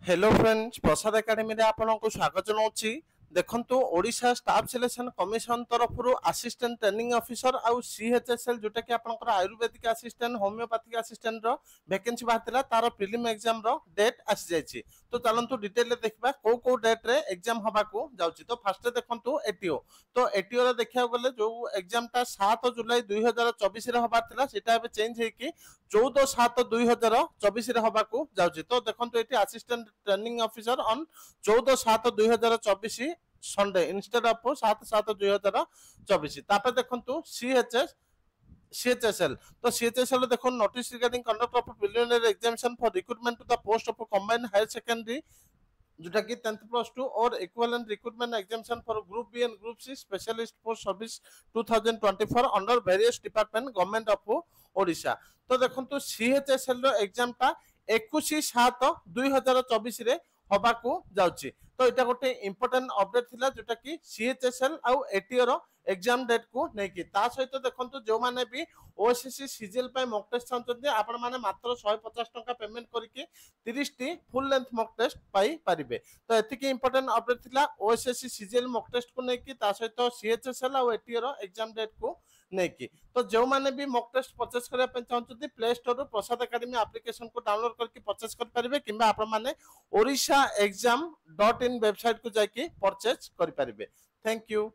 Hello friends प्रसाद academy रे आपनको स्वागत जनाऊँगी। देखंतु ओडिशा स्टाफ सिलेक्शन कमिशन तरफ असिस्टेंट ट्रेनिंग ऑफिसर आउ सीएचएसएल जोटा कि आपनकर आयुर्वेदिक असिस्टेंट होमियोपैथिक असिस्टेंट रो वैकेंसी बाहरला तार प्रीलिम एग्जाम रो डेट आसी जायछि। तो चलंतु डिटेल रे देखबा को डेट रे एग्जाम हबा को जाउछि। तो फर्स्ट देखंतु एटीओ। तो एटीओ रे देखिया गले जो एग्जाम टा 7 जुलाई 2024 रे हबार थिला सेटा ଏବେ चेंज हे कि 14/7/2024 रे हबा को जाउछि। तो देखंतु AT assistant training officer on 14/7/2024 Sunday instead of 7/7/2024। तापर देखंतु सीएचएसएल। तो सीएचएसएल देखो notice regarding conduct of preliminary examination for recruitment to the post of combined higher secondary जोटा कि 10th+2 और equivalent recruitment examination for group B and group C specialist post service 2024 under various department government of Odisha. तो देखंतु CHSL रो exam टा 21/7/2024 रे हबा को जाउची। तो एटा गोटे इंपोर्टेंट अपडेट थिला जोटा कि सीएचएसएल आउ एटीओ रो एग्जाम डेट को नेकी। ता सहित देखंतु जो माने भी ओएसएससी सीजीएल पय मॉक टेस्ट चाहते आपण माने मात्र 150 टका पेमेंट करके 30 टी फुल लेंथ मॉक टेस्ट पाई परिबे। तो एतिकी इंपोर्टेंट अपडेट थिला ओएसएससी सीजीएल मॉक टेस्ट को नेकी ता सहित सीएचएसएल आउ एटीओ रो एग्जाम डेट को नेकी। तो जो माने भी मॉक टेस्ट परचेस करबा पे चाहते प्ले स्टोर रो प्रसाद एकेडमी एप्लीकेशन को डाउनलोड करके परचेस कर परिबे किबा आपण माने orishaexam.in वेबसाइट को जाके परचेस कर परिबे। Thank you.